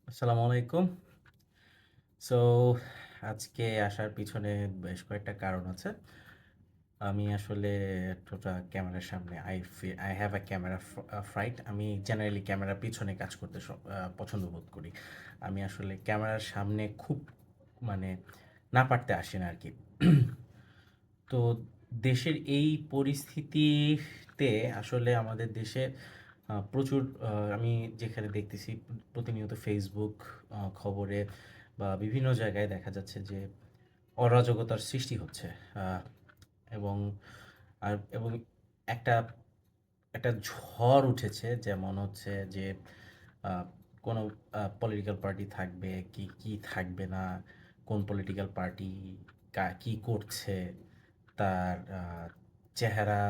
আসসালামু আলাইকুম। সো আজকে আসার পিছনে বেশ কয়েকটা কারণ আছে। আমি আসলে ক্যামেরার সামনে I have a camera fruit. আমি জেনারেলি ক্যামেরার পিছনে কাজ করতে পছন্দ বোধ করি। আমি আসলে ক্যামেরার সামনে খুব মানে না পারতে আসি না আরকি। তো দেশের এই পরিস্থিতিতে আসলে আমাদের দেশে প্রচুর আমি যেখানে দেখতেছি প্রতিনিয়ত ফেসবুক খবরে বা বিভিন্ন জায়গায় দেখা যাচ্ছে যে অরাজকতার সৃষ্টি হচ্ছে। এবং এবং একটা একটা ঝড় উঠেছে, যেমন হচ্ছে যে আহ, কোনো পলিটিক্যাল পার্টি থাকবে কি কি থাকবে না, কোন পলিটিক্যাল পার্টি কি করছে, তার চেহারা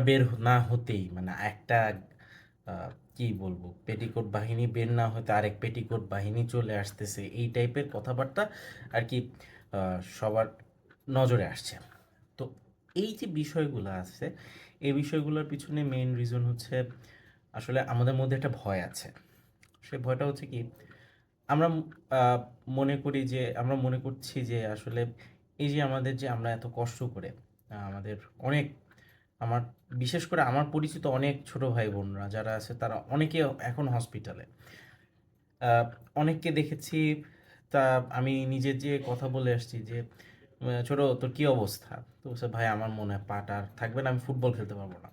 বের না হতেই মানে একটা কি বলবো, পেটিকোট বাহিনী বের না হতে আরেক পেটিকোট বাহিনী চলে আসতেছে, এই টাইপের কথাবার্তা আর কি সবার নজরে আসছে। তো এই যে বিষয়গুলো আছে, এই বিষয়গুলোর পিছনে মেইন রিজন হচ্ছে আসলে আমাদের মধ্যে একটা ভয় আছে। সে ভয়টা হচ্ছে কি, আমরা আহ, আমরা মনে করছি যে আসলে এই যে আমরা এত কষ্ট করে আমাদের অনেক আমার বিশেষ করে আমার পরিচিত অনেক ছোট ভাই বোনরা যারা আছে তারা অনেকে এখন হসপিটালে। আহ, অনেককে দেখেছি। তা আমি নিজের যে কথা বলে আসছি যে ছোট তোর কি অবস্থা, তো বলছে ভাই আমার মনে হয় পাটা আর থাকবে না, আমি ফুটবল খেলতে পারবো না।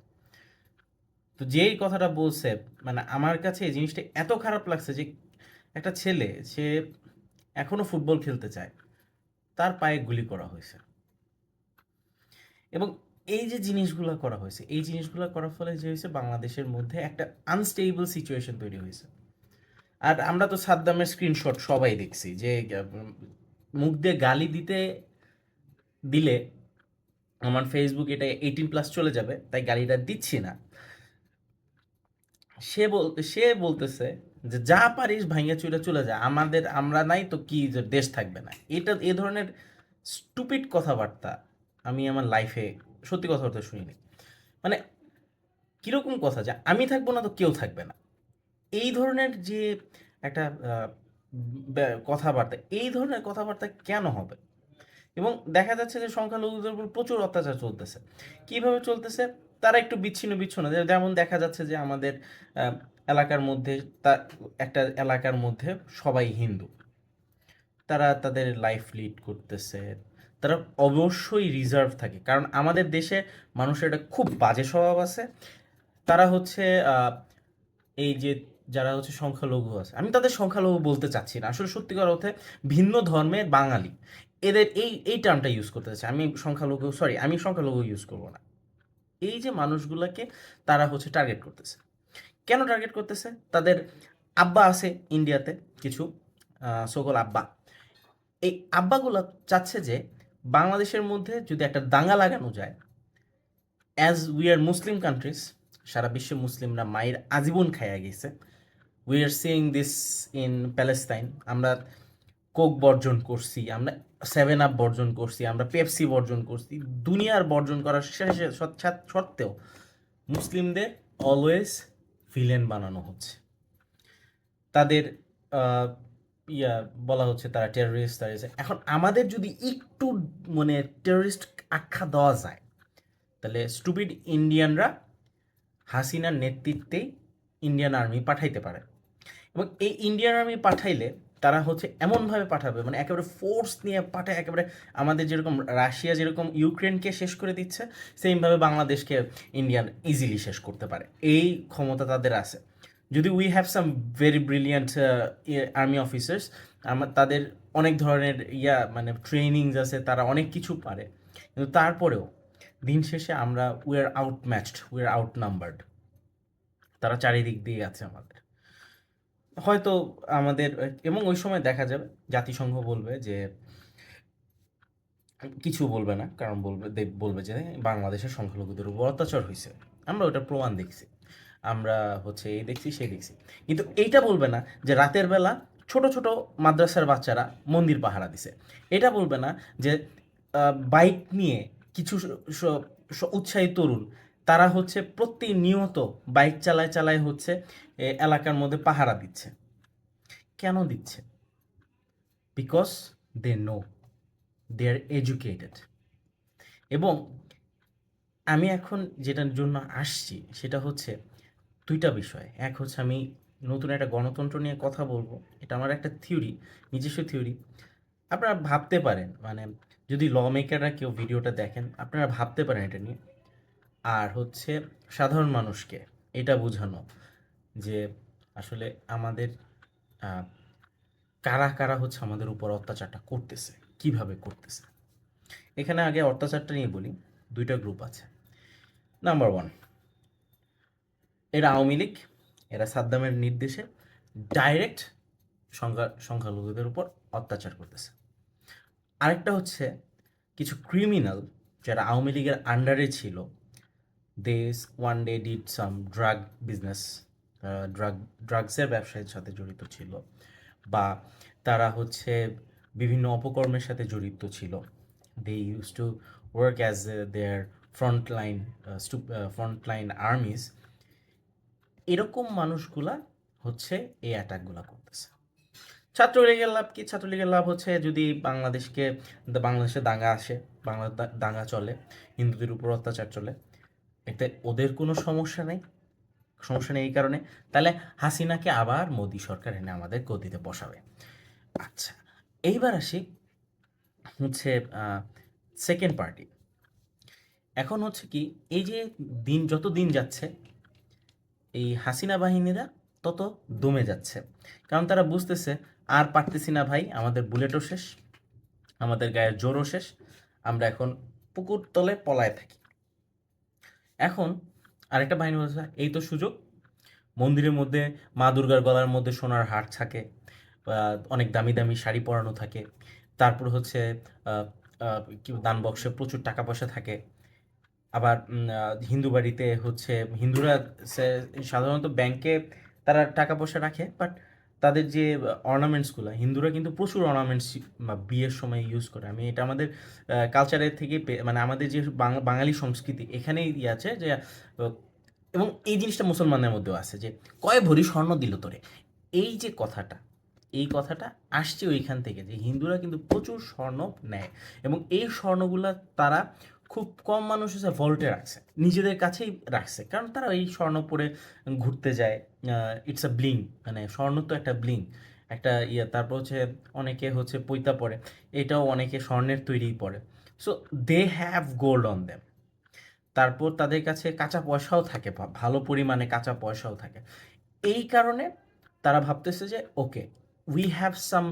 তো যেই কথাটা বলছে, মানে আমার কাছে এই জিনিসটা এত খারাপ লাগছে যে একটা ছেলে, সে এখনো ফুটবল খেলতে চায়, তার পায়ে গুলি করা হয়েছে। এবং এই যে জিনিসগুলো করা হয়েছে, এই জিনিসগুলো করার ফলে যে হয়েছে, বাংলাদেশের মধ্যে একটা আনস্টেবল সিচুয়েশন তৈরি হয়েছে। আর আমরা তো সাদ্দামের স্ক্রিনশট সবাই দেখছি যে মুখ দিয়ে গালি দিতে দিলে আমার ফেসবুক এটা 18+ চলে যাবে, তাই গালিটা দিচ্ছি না। সে বলতেছে যে যা পারিস ভাইঙ্গা চুরে চলে যা, আমরা নাই তো কি যে দেশ থাকবে না। এ ধরনের স্টুপিড কথাবার্তা আমি আমার লাইফে সত্যি কথা বলতে শুনিনি। মানে কিরকম কথা, যে আমি থাকবো না তো কেউ থাকবে না, এই ধরনের যে একটা কথাবার্তা, এই ধরনের কথাবার্তা কেন হবে? এবং দেখা যাচ্ছে যে সংখ্যালঘুদের উপর প্রচুর অত্যাচার চলতেছে। কিভাবে চলতেছে? তারা একটু বিচ্ছিন্ন বিচ্ছিন্ন, যেমন দেখা যাচ্ছে যে আমাদের আহ, এলাকার মধ্যে, তা একটা এলাকার মধ্যে সবাই হিন্দু, তারা তাদের লাইফ লিড করতেছে, তারা অবশ্যই রিজার্ভ থাকে, কারণ আমাদের দেশে মানুষের একটা খুব বাজে স্বভাব আছে। তারা হচ্ছে এই যে যারা হচ্ছে সংখ্যালঘু আছে, আমি তাদের সংখ্যালঘু বলতে চাচ্ছি না, আসলে সত্যিকার অর্থে ভিন্ন ধর্মের বাঙালি, এদের এই টার্মটা ইউজ করতে চাচ্ছি। আমি সংখ্যালঘু ইউজ করবো না। এই যে মানুষগুলোকে তারা হচ্ছে টার্গেট করতেছে। কেন টার্গেট করতেছে? তাদের আব্বা আছে ইন্ডিয়াতে, কিছু সকল আব্বা, এই আব্বাগুলো চাচ্ছে যে বাংলাদেশের মধ্যে যদি একটা দাঙ্গা লাগানো যায়, as we are Muslim countries, সারা বিশ্বে মুসলিমরা মায়ের আজীবন খাইয়া গেছে। We are seeing this in Palestine. আমরা কোক বর্জন করছি, আমরা 7 আপ বর্জন করছি, আমরা পেপসি বর্জন করছি, দুনিয়ার বর্জন করার শেষে সত্ত্বেও মুসলিমদের অলওয়েজ ভিলেন বানানো হচ্ছে। তাদের আহ, ইয়া বলা হচ্ছে তারা টেররিস্ট। এখন আমাদের যদি একটু মানে টেররিস্ট আখ্যা দেওয়া যায়, তাহলে স্টুপিড ইন্ডিয়ানরা হাসিনার নেতৃত্বেই ইন্ডিয়ান আর্মি পাঠাইতে পারে। এবং এই ইন্ডিয়ান আর্মি পাঠাইলে তারা হচ্ছে এমনভাবে পাঠাবে, মানে একেবারে ফোর্স নিয়ে পাঠায়, একেবারে আমাদের যেরকম রাশিয়া যেরকম ইউক্রেনকে শেষ করে দিচ্ছে, সেমভাবে বাংলাদেশকে ইন্ডিয়ান ইজিলি শেষ করতে পারে, এই ক্ষমতা তাদের আছে। যদি we have some very brilliant army officers, তাদের অনেক ধরনের মানে ট্রেনিংস আছে, তারা অনেক কিছু পারে, কিন্তু তারপরেও দিন শেষে আমরা we are out matched, we are out numbered. তারা চারিদিক দিয়ে আছে আমাদের। হয়তো আমাদের এবং ওই সময় দেখা যাবে জাতিসংঘ বলবে যে কিছু বলবে না, কারণ বলবে যে বাংলাদেশের সংখ্যালঘুদের উপর অত্যাচার হয়েছে, আমরা ওটা প্রমাণ দেখছি, আমরা হচ্ছে এই দেখছি সেই দেখছি। কিন্তু এইটা বলবে না যে রাতের বেলা ছোট ছোট মাদ্রাসার বাচ্চারা মন্দির পাহারা দিছে। এটা বলবে না যে বাইক নিয়ে কিছু উৎসাহী তরুণ, তারা হচ্ছে প্রতিনিয়ত বাইক চালায় চালায় হচ্ছে এলাকার মধ্যে পাহারা দিচ্ছে। কেন দিচ্ছে? Because they know, they are educated. এবং আমি এখন যেটার জন্য আসছি সেটা হচ্ছে দুইটা বিষয়। এক হচ্ছে আমি নতুন একটা গণতন্ত্র নিয়ে কথা বলবো, এটা আমার একটা থিওরি, নিজস্ব থিওরি। আপনারা ভাবতে পারেন, মানে যদি ল মেকাররা কেউ ভিডিওটা দেখেন আপনারা ভাবতে পারেন এটা নিয়ে। আর হচ্ছে সাধারণ মানুষকে এটা বোঝানো যে আসলে আমাদের আহ, কারা কারা হচ্ছে আমাদের উপর অত্যাচারটা করতেছে, কিভাবে করতেছে। এখানে আগে অত্যাচারটা নিয়ে বলি। দুইটা গ্রুপ আছে। নাম্বার ওয়ান, এরা আওয়ামী লীগ, এরা সাদ্দামের নির্দেশে ডাইরেক্ট সংখ্যালঘুদের উপর অত্যাচার করতেছে। আরেকটা হচ্ছে কিছু ক্রিমিনাল যারা আওয়ামী লীগের আন্ডারে ছিল, দেস one day did some drug business, ড্রাগসের ব্যবসায়ের সাথে জড়িত ছিল, বা তারা হচ্ছে বিভিন্ন অপকর্মের সাথে জড়িত ছিল। They use to work as their frontline armies. এরকম মানুষগুলা হচ্ছে এই অ্যাটাকগুলো করতেছে। ছাত্রলীগের লাভ কি? ছাত্রলীগের লাভ হচ্ছে যদি বাংলাদেশে দাঙ্গা আসে, দাঙ্গা চলে, হিন্দুদের উপর অত্যাচার চলে, এতে ওদের কোনো সমস্যা নেই। সমস্যা নেই এই কারণে তাহলে হাসিনাকে আবার মোদি সরকার এনে আমাদের গদিতে বসাবে। আচ্ছা, এইবার আসি হচ্ছে সেকেন্ড পার্টি। এখন হচ্ছে কি, এই যে যত দিন যাচ্ছে এই হাসিনা বাহিনীরা তত দমে যাচ্ছে। কারণ তারা বুঝতেছে আর পারতেছি না ভাই, আমাদের বুলেটও শেষ, আমাদের গায়ের জোরও শেষ, আমরা এখন পুকুর তলে পলায় থাকি। এখন আরেকটা বাহিনী বলছে এই তো সুযোগ, মন্দিরের মধ্যে মা দুর্গার গলার মধ্যে সোনার হার থাকে, অনেক দামি দামি শাড়ি পরানো থাকে, তারপর হচ্ছে কি দান বক্সে প্রচুর টাকা পয়সা থাকে। আবার হিন্দু বাড়িতে হচ্ছে হিন্দুরা সাধারণত ব্যাংকে তারা টাকা পয়সা রাখে, বাট তাদের যে অর্নামেন্টসগুলো, হিন্দুরা কিন্তু প্রচুর অর্নামেন্টস বিয়ের সময় ইউজ করে। আমি এটা আমাদের কালচারের থেকে মানে আমাদের যে বাঙালি সংস্কৃতি এখানেই ইয়ে আছে যে এবং এই জিনিসটা মুসলমানদের মধ্যেও আছে যে কয় ভরি স্বর্ণ দিল তোরে। এই যে কথাটা, এই কথাটা আসছে ওইখান থেকে যে হিন্দুরা কিন্তু প্রচুর স্বর্ণ নেয়, এবং এই স্বর্ণগুলা তারা খুব কম মানুষ হচ্ছে ভল্টে রাখছে, নিজেদের কাছেই রাখছে, কারণ তারা এই স্বর্ণ পরে ঘুরতে যায়। ইটস আ ব্লিং, মানে স্বর্ণ তো একটা ব্লিং, একটা ইয়ে। তারপর হচ্ছে অনেকে হচ্ছে পৈতা পরে, এটাও অনেকে স্বর্ণের তৈরিই পরে। So they have gold on them. তারপর তাদের কাছে কাঁচা পয়সাও থাকে, ভালো পরিমাণে কাঁচা পয়সাও থাকে। এই কারণে তারা ভাবতেছে যে ওকে, উই হ্যাভ সাম,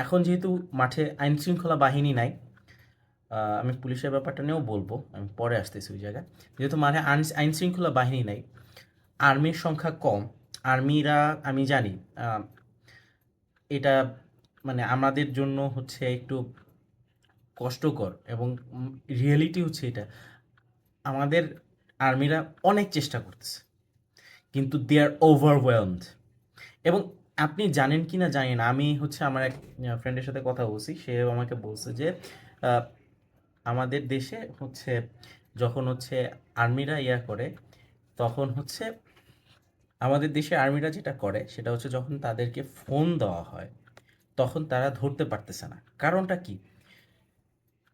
এখন যেহেতু মাঠে আইন শৃঙ্খলা বাহিনী নাই, আমি পুলিশের ব্যাপারটা নিয়েও বলবো, আমি পরে আসতেছি ওই জায়গায়। যেহেতু মাঠে আইন শৃঙ্খলা বাহিনী নাই, আর্মির সংখ্যা কম, আর্মিরা আমি জানি এটা মানে আমাদের জন্য হচ্ছে একটু কষ্টকর, এবং রিয়েলিটি হচ্ছে এটা, আমাদের আর্মিরা অনেক চেষ্টা করতেছে কিন্তু দে আর ওভারওয়েলমড। এবং আপনি জানেন কি না জানি না, আমি হচ্ছে আমার এক ফ্রেন্ডের সাথে কথা বলছি, সে আমাকে বলছে যে আহ, আমাদের দেশে হচ্ছে যখন হচ্ছে আর্মিরা ইয়া করে, তখন হচ্ছে আমাদের দেশে আর্মিরা যেটা করে সেটা হচ্ছে যখন তাদেরকে ফোন দেওয়া হয় তখন তারা ধরতে পারতেছে না। কারণটা কি?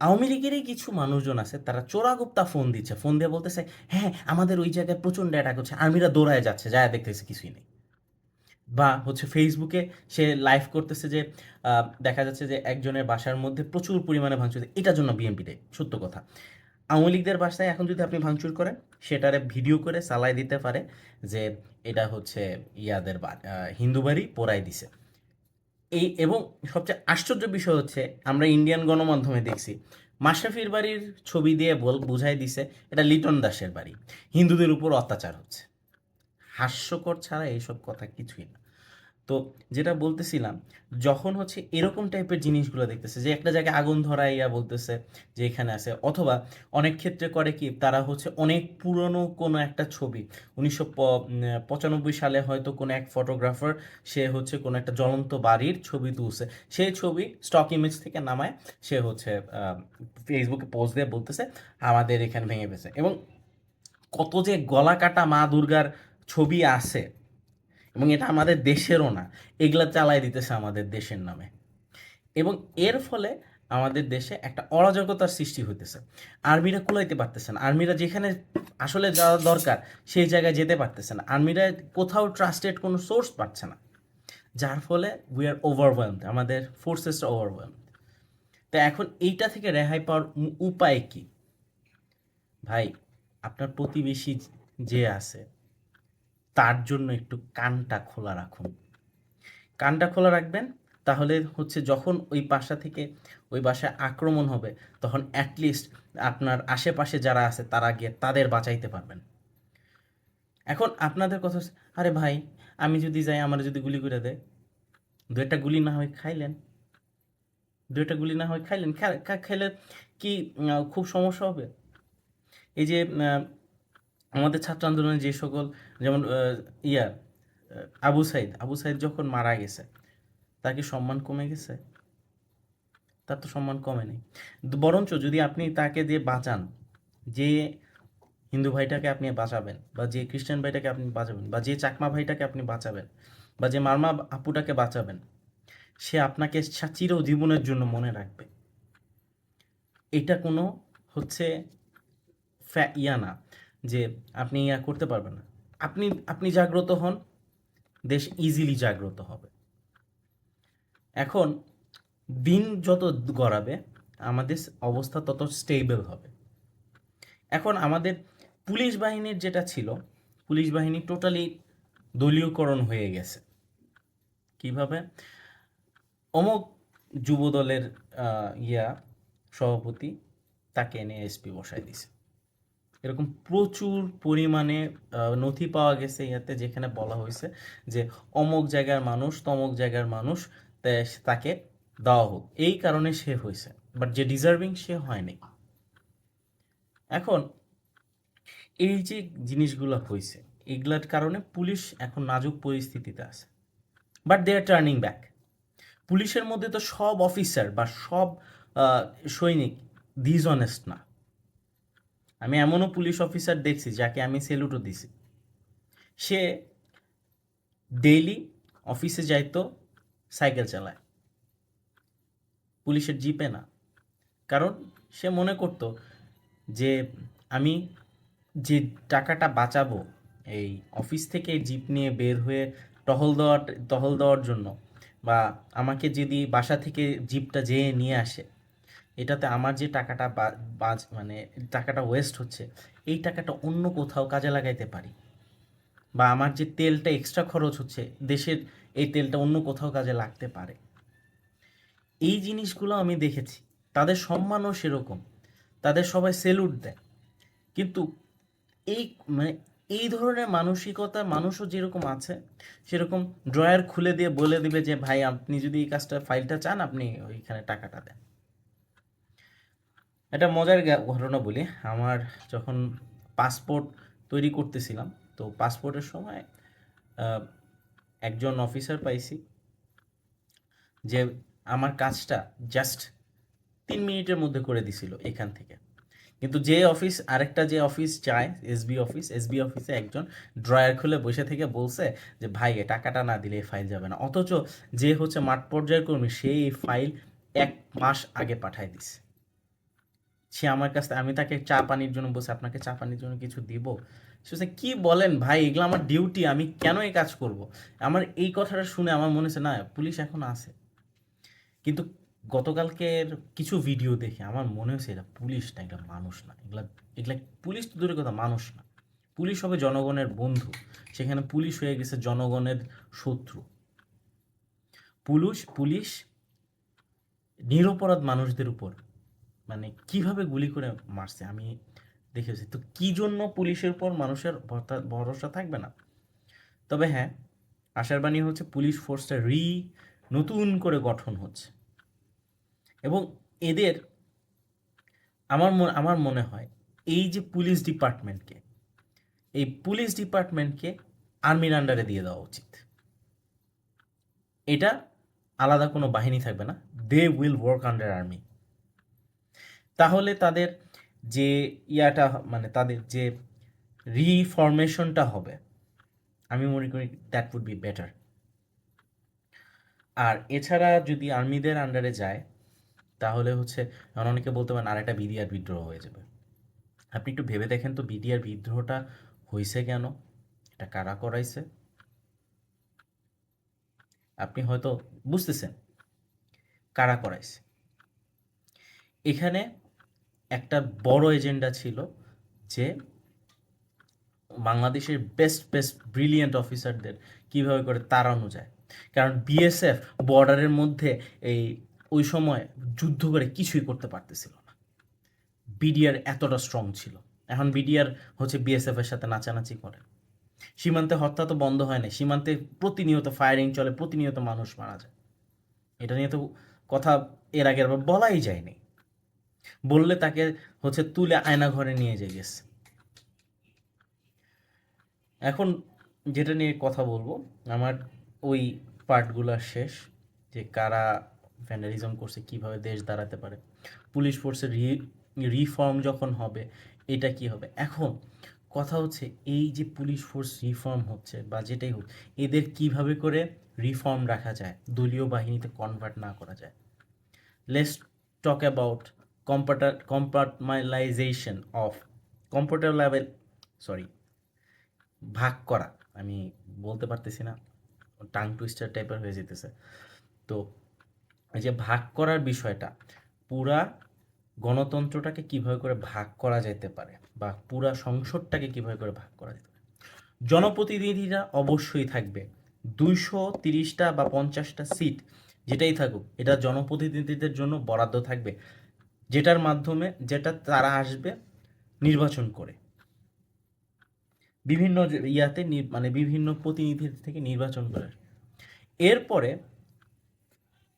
আওয়ামী লীগেরই কিছু মানুষজন আছে তারা চোরাগুপ্তা ফোন দিচ্ছে, ফোন দিয়ে বলতেছে হ্যাঁ আমাদের ওই জায়গায় প্রচণ্ড অ্যাটাক হচ্ছে, আর্মিরা দৌড়ায় যাচ্ছে, যায় দেখতেছে কিছুই নেই। বা হচ্ছে ফেসবুকে সে লাইভ করতেছে যে দেখা যাচ্ছে যে একজনের বাসার মধ্যে প্রচুর পরিমাণে ভাঙচুর, এটার জন্য বিএনপি দেয়। সত্য কথা, আওয়ামী লীগদের বাসায় এখন যদি আপনি ভাঙচুর করেন সেটারে ভিডিও করে চালাই দিতে পারে যে এটা হচ্ছে ইয়াদের হিন্দু বাড়ি পোড়াই দিছে। এই এবং সবচেয়ে আশ্চর্য বিষয় হচ্ছে আমরা ইন্ডিয়ান গণমাধ্যমে দেখছি মাশরাফির বাড়ির ছবি দিয়ে বুঝাই দিছে এটা লিটন দাসের বাড়ি, হিন্দুদের উপর অত্যাচার হচ্ছে। হাস্যকর ছাড়া এইসব কথা কিছুই না। তো যেটা বলতেছিলাম, যখন হচ্ছে এরকম টাইপের জিনিসগুলো দেখতেছে যে একটা জায়গায় আগুন ধরাইয়া বলতেছে যে এখানে আছে, অথবা অনেক ক্ষেত্রে করে কি তারা হচ্ছে অনেক পুরনো কোনো একটা ছবি 1995 সালে হয়তো কোনো এক ফটোগ্রাফার সে হচ্ছে কোনো একটা জ্বলন্ত বাড়ির ছবি তুলছে, সেই ছবি স্টক ইমেজ থেকে নামায় সে হচ্ছে ফেসবুকে পোস্ট দিয়ে বলতেছে আমাদের এখানে ভেঙে গেছে। এবং কত যে গলা কাটা মা দুর্গার ছবি আছে এবং এটা আমাদের দেশেরও না, এগুলা চালাই দিতেছে আমাদের দেশের নামে। এবং এর ফলে আমাদের দেশে একটা অরাজকতার সৃষ্টি হইতেছে। আর্মিরা কুলাইতে পারতেছে না, আর্মিরা যেখানে আসলে যাওয়া দরকার সেই জায়গায় যেতে পারতেছে না, আর্মিরা কোথাও ট্রাস্টেড কোনো সোর্স পাচ্ছে না, যার ফলে উই আর ওভারওয়েলমড, আমাদের ফোর্সেসটা ওভারওয়েলমড। তো এখন এইটা থেকে রেহাই পাওয়ার উপায় কি? ভাই, আপনার প্রতিবেশী যে আছে তার জন্য একটু কানটা খোলা রাখুন। কানটা খোলা রাখবেন, তাহলে হচ্ছে যখন ওই বাসা থেকে ওই বাসায় আক্রমণ হবে, তখন অ্যাটলিস্ট আপনার আশেপাশে যারা আছে তারা গিয়ে তাদের বাঁচাইতে পারবেন। এখন আপনাদের কথা হচ্ছে, আরে ভাই, আমি যদি যাই আমার যদি গুলি করে দেয়, দু একটা গুলি না হয় খাইলেন, দু একটা গুলি না হয় খাইলেন, খাইলে কি খুব সমস্যা হবে? এই যে আমাদের ছাত্র আন্দোলনে যে সকল, যেমন ইয়া আবু সাইদ যখন মারা গেছে, তার কি সম্মান কমে গেছে? তার তো সম্মান কমে নেই। বরঞ্চ যদি আপনি তাকে দিয়ে বাঁচান, যে হিন্দু ভাইটাকে আপনি বাঁচাবেন, বা যে খ্রিস্টান ভাইটাকে আপনি বাঁচাবেন, বা যে চাকমা ভাইটাকে আপনি বাঁচাবেন, বা যে মারমা আপুটাকে বাঁচাবেন, সে আপনাকে চিরজীবনের জন্য মনে রাখবে। এটা কোনো হচ্ছে ইয়া না যে আপনি ইয়া করতে পারবেন না। আপনি আপনি জাগ্রত হন, দেশ ইজিলি জাগ্রত হবে। এখন দিন যত গড়াবে আমাদের অবস্থা তত স্টেবল হবে। এখন আমাদের পুলিশ বাহিনীর যেটা ছিল, পুলিশ বাহিনী টোটালি দলীয়করণ হয়ে গেছে। কিভাবে? অমুক যুবদলের ইয়া সভাপতি, তাকে এনে এসপি বসায় দিছে। এরকম প্রচুর পরিমাণে নথি পাওয়া গেছে ইয়াতে, যেখানে বলা হয়েছে যে অমুক জায়গার মানুষ তমুক জায়গার মানুষ, তাকে দেওয়া হোক, এই কারণে সে হয়েছে, বাট যে ডিজার্ভিং সে হয়নি। এখন এই যে জিনিসগুলো হয়েছে, এগুলার কারণে পুলিশ এখন নাজুক পরিস্থিতিতে আছে, but they are turning back. পুলিশের মধ্যে তো সব অফিসার বা সব সৈনিক ডিসঅনেস্ট না। আমি এমনও পুলিশ অফিসার দেখছি যাকে আমি সেলুটও দিছি, সে ডেইলি অফিসে যাইতো সাইকেল চালায়, পুলিশের জিপে না। কারণ সে মনে করতো যে আমি যে টাকাটা বাঁচাবো এই অফিস থেকে জিপ নিয়ে বের হয়ে টহল দেওয়ার জন্য, বা আমাকে যদি বাসা থেকে জিপটা যেয়ে নিয়ে আসে, এটাতে আমার যে টাকাটা মানে টাকাটা ওয়েস্ট হচ্ছে, এই টাকাটা অন্য কোথাও কাজে লাগাইতে পারি, বা আমার যে তেলটা এক্সট্রা খরচ হচ্ছে দেশের, এই তেলটা অন্য কোথাও কাজে লাগতে পারে। এই জিনিসগুলো আমি দেখেছি। তাদের সম্মানও সেরকম, তাদের সবাই সেলুট দেয়। কিন্তু এই মানে এই ধরনের মানসিকতা মানুষও যেরকম আছে, সেরকম ড্রয়ার খুলে দিয়ে বলে দিবে যে ভাই, আপনি যদি এই কাজটা ফাইলটা চান, আপনি ওইখানে টাকাটা দেন। এটা মজার ঘটনা বলি। আমার যখন পাসপোর্ট তৈরি করতেছিলাম, তো পাসপোর্টের সময় একজন অফিসার পাইছি যে আমার কাজটা জাস্ট 3 মিনিটের মধ্যে করে দিছিল এখান থেকে। কিন্তু যে অফিস যায়, এসবি অফিসে একজন ড্রয়ার খুলে বসে থেকে বলছে যে ভাই, এ টাকাটা না দিলে এই ফাইল যাবে না। অথচ যে হচ্ছে মাঠ পর্যায়ের কর্মী, সেই এই ফাইল 1 মাস আগে পাঠায় দিছে। সে আমার কাছে, আমি তাকে চা পানির জন্য বলছি, আপনাকে চা পানির জন্য কিছু দিব? সে বলছে, কি বলেন ভাই, এগুলো আমার ডিউটি, আমি কেন এই কাজ করব? আমার এই কথাটা শুনে আমার মনে হচ্ছে না, পুলিশ এখন আছে। কিন্তু গতকালকের কিছু ভিডিও দেখে আমার মনে হচ্ছে এটা পুলিশ না, এটা মানুষ না। এগুলা এগুলা পুলিশ তো দূরের কথা, মানুষ না। পুলিশ হবে জনগণের বন্ধু, সেখানে পুলিশ হয়ে গেছে জনগণের শত্রু। পুলিশ নিরপরাধ মানুষদের উপর মানে কিভাবে গুলি করে মারছে আমি দেখেছি। তো কি জন্য পুলিশের উপর মানুষের ভরসা থাকবে না? তবে হ্যাঁ, আশার বাণী হচ্ছে পুলিশ ফোর্সটা নতুন করে গঠন হচ্ছে, এবং এদের আমার মনে হয় এই যে পুলিশ ডিপার্টমেন্টকে আর্মির আন্ডারে দিয়ে দেওয়া উচিত। এটা আলাদা কোনো বাহিনী থাকবে না, they will work under army. তাহলে তাদের যে ইয়াটা, মানে তাদের যে রিফরমেশনটা হবে, আমি মনে করি দ্যাট উড বি বেটার। আর এছাড়া যদি আর্মিদের আন্ডারে যায় তাহলে হচ্ছে, এখন অনেকে বলতে পারেন আর একটা বিডিআর বিদ্রোহ হয়ে যাবে। আপনি একটু ভেবে দেখেন তো বিডিআর বিদ্রোহটা হয়েছে কেন, এটা কারা করাইছে? আপনি হয়তো বুঝতেছেন কারা করাইছে। এখানে একটা বড় এজেন্ডা ছিল যে বাংলাদেশের বেস্ট বেস্ট ব্রিলিয়েন্ট অফিসারদের কিভাবে করে তাড়ানো যায়। কারণ বিএসএফ বর্ডারের মধ্যে এই ওই সময় যুদ্ধ করে কিছুই করতে পারতেছিল না, বিডিআর এতটা স্ট্রং ছিল। এখন বিডিআর হচ্ছে বিএসএফ এর সাথে নাচানাচি করে। সীমান্তে হত্যা তো বন্ধ হয় না, সীমান্তে প্রতিনিয়ত ফায়ারিং চলে, প্রতিনিয়ত মানুষ মারা যায়। এটা নিয়ে তো কথা এর আগের বার বলাই যায়নি, বললে তাকে হচ্ছে তুলে আয়না ঘরে নিয়ে যাই গেছে। এখন যেটা নিয়ে কথা বলবো, আমার ওই পার্টগুলো শেষ, যে কারা ভ্যান্ডালিজম করছে, কিভাবে দেশ দাঁড়াতে পারে, পুলিশ ফোর্সের রিফর্ম যখন হবে এটা কি হবে। এখন কথা হচ্ছে এই যে পুলিশ ফোর্স রিফর্ম হচ্ছে বা যেটাই হোক, এদের কিভাবে করে রিফর্ম রাখা যায়, দলীয় বাহিনীতে কনভার্ট না করা যায়। Let's talk about compartmentalisation of computer level, sorry, ভাগ করা, আমি বলতে পারতেছি না, টাং টুইস্টার টাইপের হয়ে যেতেছে। তো এই যে ভাগ করার বিষয়টা, পুরা গণতন্ত্রটাকে কিভাবে করে ভাগ করা যেতে পারে বা পুরা সংসদটাকে কিভাবে করে ভাগ করা যেতে পারে। জনপ্রতিনিধিরা অবশ্যই থাকবে, 230টা বা 50টা সিট যেটাই থাকুক, এটা জনপ্রতিনিধিদের জন্য বরাদ্দ থাকবে, যেটার মাধ্যমে যেটা তারা আসবে নির্বাচন করে, বিভিন্ন ইয়াতে মানে বিভিন্ন প্রতিনিধির থেকে নির্বাচন করে। এরপরে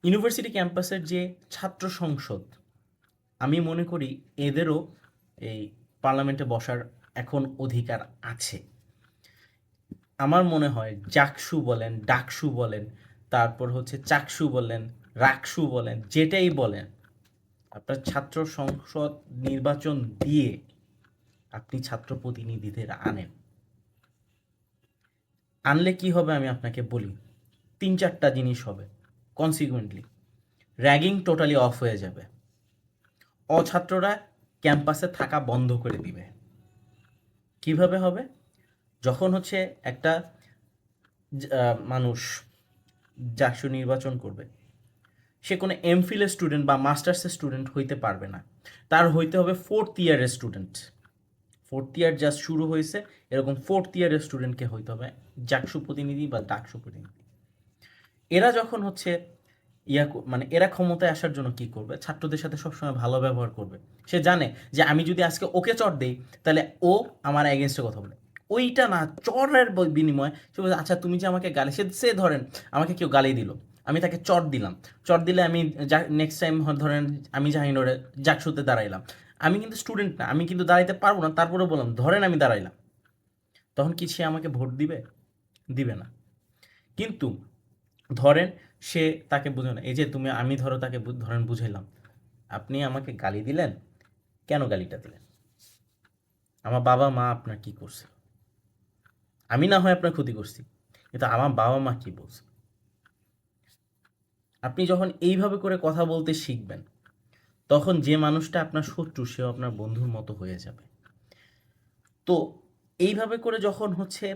ইউনিভার্সিটি ক্যাম্পাসের যে ছাত্র সংসদ, আমি মনে করি এদেরও এই পার্লামেন্টে বসার এখন অধিকার আছে। আমার মনে হয় জাকসু বলেন, ডাকসু বলেন, তারপর হচ্ছে চাকসু বলেন, রাকসু বলেন, যেটাই বলেন, আপনার ছাত্র সংসদ নির্বাচন দিয়ে আপনি ছাত্র প্রতিনিধিদের আনেন। আনলে কি হবে আমি আপনাকে বলি, 3-4টা জিনিস হবে কনসিকুয়েন্টলি। র্যাগিং টোটালি অফ হয়ে যাবে, অছাত্ররা ক্যাম্পাসে থাকা বন্ধ করে দিবে। কিভাবে হবে? যখন হচ্ছে একটা মানুষ জাকসু নির্বাচন করবে, সে কোনো এমফিলের স্টুডেন্ট বা মাস্টার্সের স্টুডেন্ট হইতে পারবে না, তার হইতে হবে 4th ইয়ারের স্টুডেন্ট। 4th ইয়ার জাস্ট শুরু হয়েছে, এরকম 4th ইয়ারের স্টুডেন্টকে হইতে হবে জাকসু প্রতিনিধি বা ডাকসু প্রতিনিধি। এরা যখন হচ্ছে মানে এরা ক্ষমতায় আসার জন্য কি করবে, ছাত্রদের সাথে সবসময় ভালো ব্যবহার করবে। সে জানে যে আমি যদি আজকে ওকে চট দেই তাহলে ও আমার এগেনস্টে কথা বলে, ওইটা না, চরের বিনিময়ে সে বলছে আচ্ছা তুমি যে আমাকে গালি, সে ধরেন আমাকে কেউ গালি দিল, আমি তাকে চট দিলাম, চট দিলে আমি নেক্সট টাইম ধরেন আমি জাহিনোরে জাকসুতে দাঁড়াইলাম, আমি কিন্তু স্টুডেন্ট না, আমি কিন্তু দাঁড়াইতে পারবো না, তারপরে বললাম ধরেন আমি দাঁড়াইলাম, তখন কি সে আমাকে ভোট দিবে? দিবে না। কিন্তু ধরেন সে তাকে বুঝে না, এই যে তুমি, আমি ধরো তাকে ধরেন বুঝাইলাম, আপনি আমাকে গালি দিলেন, কেন গালিটা দিলেন? আমার বাবা মা আপনার কি করছে? আমি না হয় আপনার ক্ষতি করছি, কিন্তু আমার বাবা মা কি বলছে? আপনি যখন এইভাবে করে কথা বলতে শিখবেন, তখন যে মানুষটা আপনার শত্রু সেও আপনার বন্ধুর মতো হয়ে যাবে। তো এইভাবে করে যখন হচ্ছে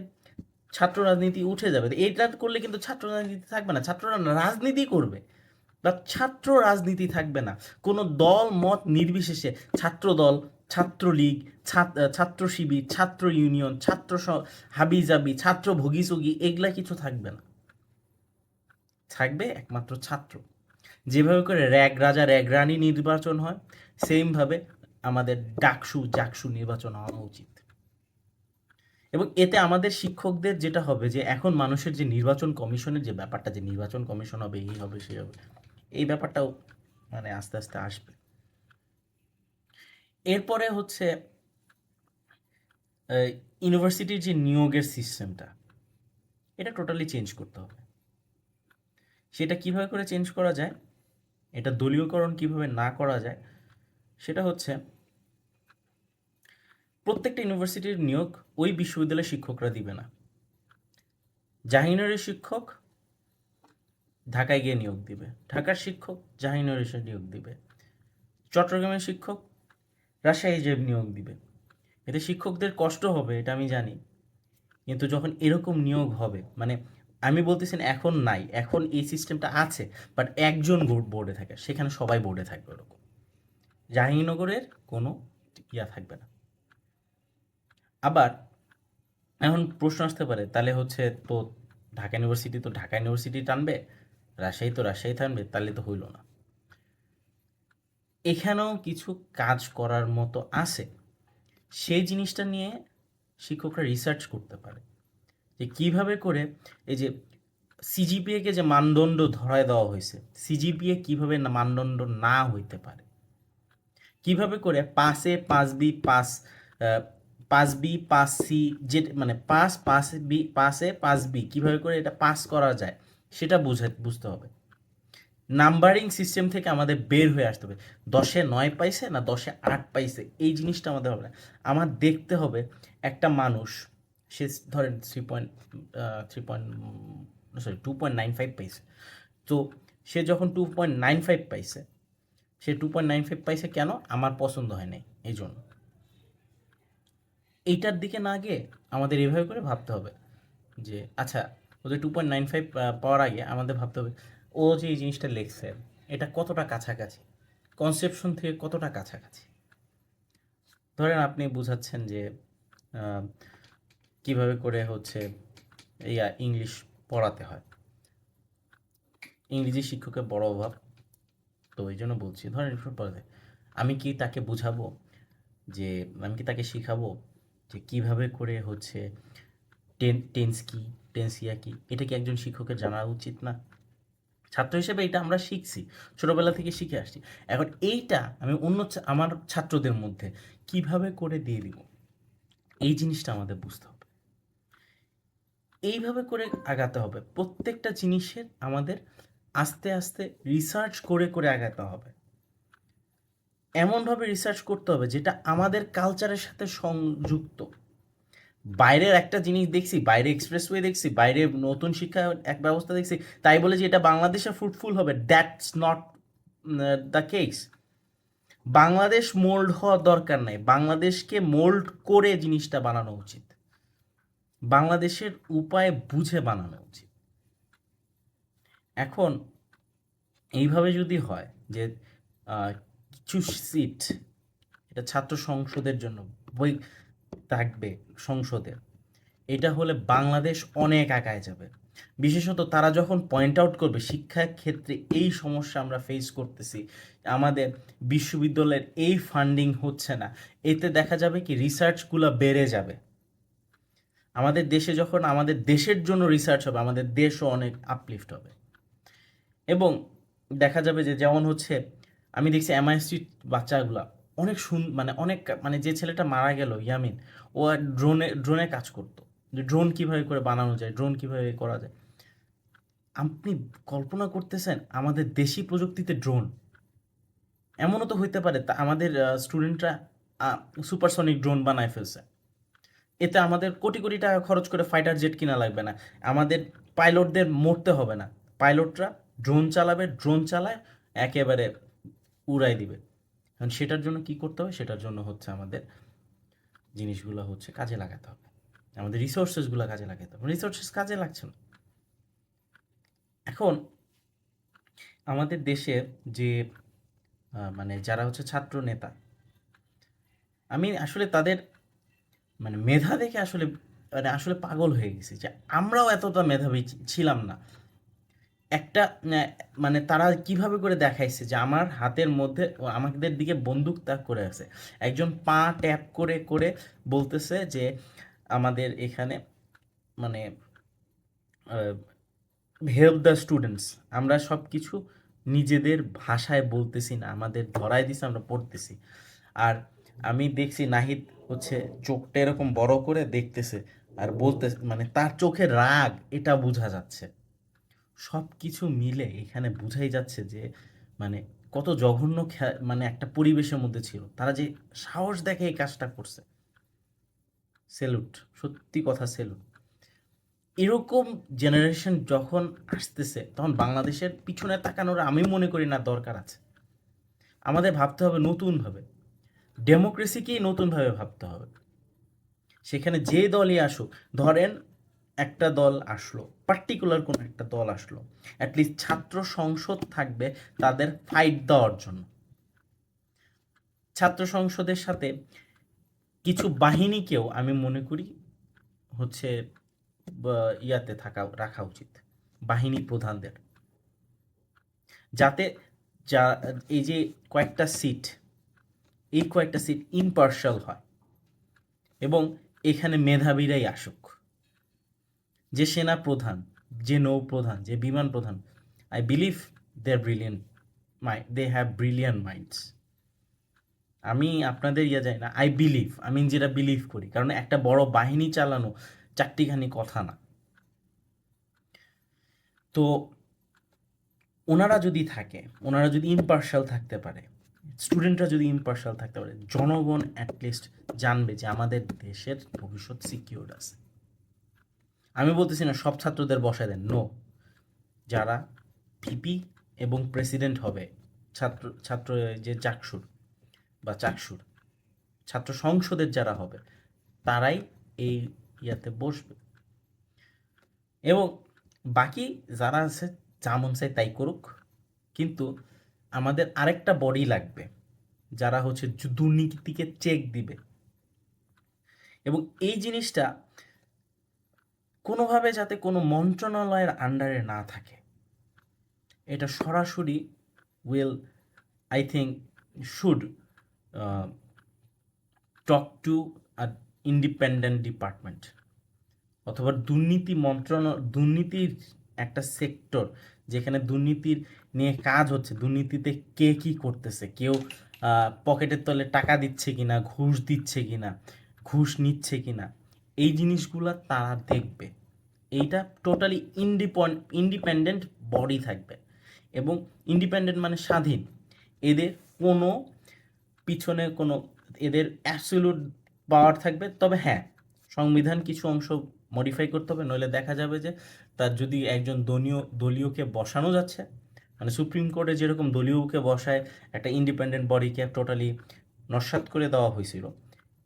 ছাত্র রাজনীতি উঠে যাবে, এইটা করলে কিন্তু ছাত্র রাজনীতি থাকবে না, ছাত্ররা রাজনীতি করবে বা ছাত্র রাজনীতি থাকবে না। কোনো দল মত নির্বিশেষে ছাত্র দল, ছাত্রলীগ, ছাত্র শিবির, ছাত্র ইউনিয়ন, হাবিজাবি, ছাত্র ভগিচগি, এগুলা কিছু থাকবে না, থাকবে একমাত্র ছাত্র। যেভাবে করে র্যাগ রাজা র্যাগ রানী নির্বাচন হয়, সেমভাবে আমাদের ডাকসু জাকসু নির্বাচন হওয়া উচিত। এবং এতে আমাদের শিক্ষকদের যেটা হবে যে এখন মানুষের যে নির্বাচন কমিশনের যে ব্যাপারটা, যে নির্বাচন কমিশন হবে, এই হবে সেই হবে, এই ব্যাপারটাও মানে আস্তে আস্তে আসবে। এরপরে হচ্ছে ইউনিভার্সিটির যে নিয়োগের সিস্টেমটা, এটা টোটালি চেঞ্জ করতে হবে। সেটা কিভাবে করে চেঞ্জ করা যায়, এটা দলীয়করণ কিভাবে না করা যায়, সেটা হচ্ছে প্রত্যেকটা ইউনিভার্সিটির নিয়োগ ওই বিশ্ববিদ্যালয়ের শিক্ষকরা দিবে না, জাহাঙ্গীরনগরের শিক্ষক ঢাকায় গিয়ে নিয়োগ দিবে, ঢাকার শিক্ষক জাহাঙ্গীরনগরে এসে নিয়োগ দিবে, চট্টগ্রামের শিক্ষক রাজশাহী যে নিয়োগ দিবে। এতে শিক্ষকদের কষ্ট হবে, এটা আমি জানি, কিন্তু যখন এরকম নিয়োগ হবে, মানে আমি বলতেছি না এখন নাই, এখন এই সিস্টেমটা আছে, বাট একজন বোর্ডে থাকে, সেখানে সবাই বোর্ডে থাকবে এরকম। জাহাঙ্গীরনগরের কোনো ইয়া থাকবে না। আবার এখন প্রশ্ন আসতে পারে, তাহলে হচ্ছে তো ঢাকা ইউনিভার্সিটি তো ঢাকা ইউনিভার্সিটি টানবে, রাজশাহী তো রাজশাহী টানবে, তাহলে তো হইল না। এখানেও কিছু কাজ করার মতো আছে, সেই জিনিসটা নিয়ে শিক্ষকরা রিসার্চ করতে পারে যে কিভাবে করে এই যে সিজিপিএকে যে মানদণ্ড ধরায় দেওয়া হয়েছে, সিজিপিএ কিভাবে মানদণ্ড না হইতে পারে, কিভাবে করে পাসে 5B 5B 5C, যে মানে পাস বি পাসে 5B কিভাবে করে এটা পাস করা যায় সেটা বুঝতে হবে। নাম্বারিং সিস্টেম থেকে আমাদের বের হয়ে আসতে হবে, 10-এ 9 পাইছে না 10-এ 8 পাইছে, এই জিনিসটা আমাদের হবে না। আমার দেখতে হবে একটা মানুষ, সে ধরেন 2.95 পাইছে, তো সে যখন 2.95 পাইছে, সে 2.95 পাইছে কেন, আমার পছন্দ হয় নাই এই জন্য। এইটার দিকে না গিয়ে আমাদের এভাবে করে ভাবতে হবে যে আচ্ছা, ওদের 2.95 পাওয়ার আগে আমাদের ভাবতে হবে ও যে এই জিনিসটা লিখছে এটা কতটা কাছাকাছি, কনসেপশন থেকে কতটা কাছাকাছি। ধরেন আপনি বুঝাচ্ছেন যে আহ, কিভাবে করে হচ্ছে ইংলিশ পড়াতে হয়, ইংরেজি শিক্ষকের বড় অভাব, তো এই জন্য বলছি ধরেন একটু পড়াতে, আমি কি তাকে বুঝাবো যে, আমি কি তাকে শিখাবো যে কিভাবে করে হচ্ছে টেন্স কি, টেন্সিয়া কি, এটা কি একজন শিক্ষকের জানা উচিত না? ছাত্র হিসেবে এটা আমরা শিখছি, ছোটবেলা থেকে শিখে আসছি। এখন এইটা আমি আমার ছাত্রদের মধ্যে কিভাবে করে দিয়ে দিব, এই জিনিসটা আমাদের বুঝতে হবে। এইভাবে করে আগাতে হবে, প্রত্যেকটা জিনিসের আমাদের আস্তে আস্তে রিসার্চ করে করে আগাতে হবে। এমনভাবে রিসার্চ করতে হবে যেটা আমাদের কালচারের সাথে সংযুক্ত। বাইরের একটা জিনিস দেখছি, বাইরে এক্সপ্রেসওয়ে দেখছি, বাইরে নতুন শিক্ষা এক ব্যবস্থা দেখছি, তাই বলে যে এটা বাংলাদেশে ফ্রুটফুল হবে, that's not the case. Bangladesh mould হওয়ার দরকার নাই, বাংলাদেশকে মোল্ড করে জিনিসটা বানানো উচিত, বাংলাদেশের উপায় বুঝে বানানো উচিত। এখন এইভাবে যদি হয় যে কিছু সিট এটা ছাত্র সংসদের জন্য বই থাকবে সংসদে, এটা হলে বাংলাদেশ অনেক আগায় যাবে। বিশেষত তারা যখন পয়েন্ট আউট করবে শিক্ষার ক্ষেত্রে এই সমস্যা আমরা ফেস করতেছি, আমাদের বিশ্ববিদ্যালয়ের এই ফান্ডিং হচ্ছে না, এতে দেখা যাবে কি রিসার্চগুলো বেড়ে যাবে। আমাদের দেশে যখন আমাদের দেশের জন্য রিসার্চ হবে, আমাদের দেশও অনেক আপলিফট হবে। এবং দেখা যাবে যে যেমন হচ্ছে আমি দেখছি এমআইএসটির বাচ্চাগুলা অনেক মানে অনেক মানে যে ছেলেটা মারা গেল ইয়ামিন, ও আর ড্রোনে কাজ করতো, যে ড্রোন কিভাবে করে বানানো যায়, ড্রোন কিভাবে করা যায়। আপনি কল্পনা করতেছেন আমাদের দেশি প্রযুক্তিতে ড্রোন, এমনও তো হইতে পারে তা আমাদের স্টুডেন্টরা সুপারসনিক ড্রোন বানায় ফেলছে, এতে আমাদের কোটি কোটি টাকা খরচ করে ফাইটার জেট কিনা লাগবে না, আমাদের পাইলটদের মরতে হবে না, পাইলটরা ড্রোন চালাবে, ড্রোন চালায় একেবারে উড়াই দিবে। এখন সেটার জন্য কি করতে হবে, সেটার জন্য হচ্ছে আমাদের জিনিসগুলো হচ্ছে কাজে লাগাতে হবে, আমাদের রিসোর্সেসগুলো কাজে লাগাতে হবে, রিসোর্সেস কাজে লাগছে না। এখন আমাদের দেশের যে মানে যারা হচ্ছে ছাত্র নেতা, আমি আসলে তাদের মানে মেধা দেখে আসলে মানে আসলে পাগল হয়ে গেছি যে আমরাও এতটা মেধাবী ছিলাম না। একটা মানে তারা কিভাবে করে দেখাইছে যে আমার হাতের মধ্যে আমাদের দিকে বন্দুক তাক করে আছে, একজন পা ট্যাপ করে করে বলতেছে যে আমাদের এখানে মানে হেল্প দ্য স্টুডেন্টস, আমরা সব কিছু নিজেদের ভাষায় বলতেছি না, আমাদের ধরাই দিছে, আমরা পড়তেছি। আর আমি দেখছি নাহিদ হচ্ছে চোখটা এরকম বড় করে দেখতেছে আর বলতেছে, মানে তার চোখে রাগ, এটা বোঝা যাচ্ছে। সব কিছু মিলে এখানে বোঝাই যাচ্ছে যে মানে কত জঘন্য মানে একটা পরিবেশের মধ্যে ছিল, তারা যে সাহস দেখে এই কাজটা করছে, সেলুট, সত্যি কথা সেলুট। এরকম জেনারেশন যখন আসতেছে তখন বাংলাদেশের পিছনে তাকানোর আমি মনে করি না দরকার আছে। আমাদের ভাবতে হবে নতুনভাবে, ডেমোক্রেসিকেই নতুনভাবে ভাবতে হবে। সেখানে যে দলই আসুক, ধরেন একটা দল আসলো, পার্টিকুলার কোনো একটা দল আসলো, অ্যাটলিস্ট ছাত্র সংসদ থাকবে তাদের ফাইট দেওয়ার জন্য। ছাত্র সংসদের সাথে কিছু বাহিনীকেও আমি মনে করি হচ্ছে ইয়াতে রাখা উচিত, বাহিনী প্রধানদের, যাতে যা এই যে কয়েকটা সিট, এই কয়েকটা সিট ইম্পার্শাল হয় এবং এখানে মেধাবীরাই আসুক। যে সেনা প্রধান, যে নৌ প্রধান, যে বিমান প্রধান, I believe they are brilliant, they have brilliant minds. আমি আপনাদের যাই না, আমি যেটা বিলিভ করি, কারণ একটা বড় বাহিনী চালানো চারটিখানি কথা না। তো ওনারা যদি থাকে, ওনারা যদি ইম্পার্শাল থাকতে পারে, স্টুডেন্টরা যদি ইম্পার্শাল থাকতে পারে, জনগণ অ্যাটলিস্ট জানবে যে আমাদের দেশের ভবিষ্যৎ সিকিউর আছে। আমি বলতেছি না সব ছাত্রদের বসায় দেন, নো। যারা ভিপি এবং প্রেসিডেন্ট হবে, ছাত্র যে চাকসুর বা চাকসুর ছাত্র সংসদের যারা হবে, তারাই এই ইয়াতে বসবে। এবং বাকি যারা আছে যা মন চায় তাই করুক, কিন্তু আমাদের আরেকটা বডি লাগবে যারা হচ্ছে দুর্নীতিকে চেক দিবে। এবং এই জিনিসটা কোনোভাবে যাতে কোনো মন্ত্রণালয়ের আন্ডারে না থাকে, এটা সরাসরি will, I think, should talk to a independent department, অথবা দুর্নীতির একটা সেক্টর যেখানে দুর্নীতির নিয়ে কাজ হচ্ছে, দুর্নীতিতে কে কি করতেছে, কেউ পকেটের তলে টাকা দিচ্ছে কিনা, ঘুষ দিচ্ছে কিনা, ঘুষ নিচ্ছে কিনা, এই জিনিসগুলো তারা দেখবে। এইটা টোটালি ইন্ডিপেন্ডেন্ট বডি থাকবে, এবং ইন্ডিপেন্ডেন্ট মানে স্বাধীন। এদের কোনো পিছনে কোনো, এদের অ্যাবসলিউট পাওয়ার থাকবে। তবে হ্যাঁ, সংবিধান কিছু অংশ মডিফাই করতে হবে, নইলে দেখা যাবে যে তার যদি একজন দলীয়কে বসানো যাচ্ছে, মানে সুপ্রিম কোর্টে যেরকম দলীয়কে বসায় একটা ইন্ডিপেন্ডেন্ট বডিকে টোটালি নস্যাৎ করে দেওয়া হয়েছিল,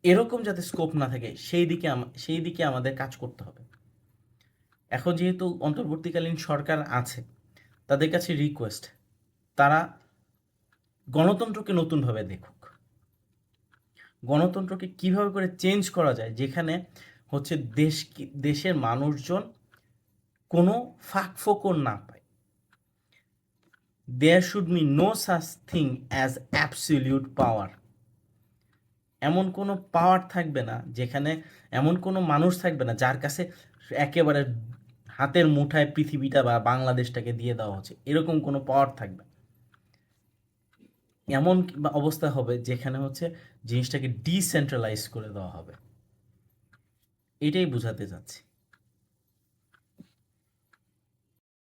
এরকম যাতে স্কোপ না থাকে সেই দিকে আমাদের কাজ করতে হবে। এখন যেহেতু অন্তর্বর্তীকালীন সরকার আছে, তাদের কাছে রিকোয়েস্ট, তারা গণতন্ত্রকে নতুনভাবে দেখুক। গণতন্ত্রকে কিভাবে করে চেঞ্জ করা যায়, যেখানে হচ্ছে দেশের মানুষজন কোনো ফাঁকফোকর না পায়। There should be no such thing as absolute power. এমন কোনো পাওয়ার থাকবে না, যেখানে এমন কোনো মানুষ থাকবে না যার কাছে একেবারে হাতের মুঠায় পৃথিবীটা বা বাংলাদেশটাকে দিয়ে দেওয়া হচ্ছে, এরকম কোনো পাওয়ার থাকবে। এমন অবস্থা হবে যেখানে হচ্ছে জিনিসটাকে ডিসেন্ট্রালাইজ করে দেওয়া হবে। এটাই বোঝাতে চাচ্ছি।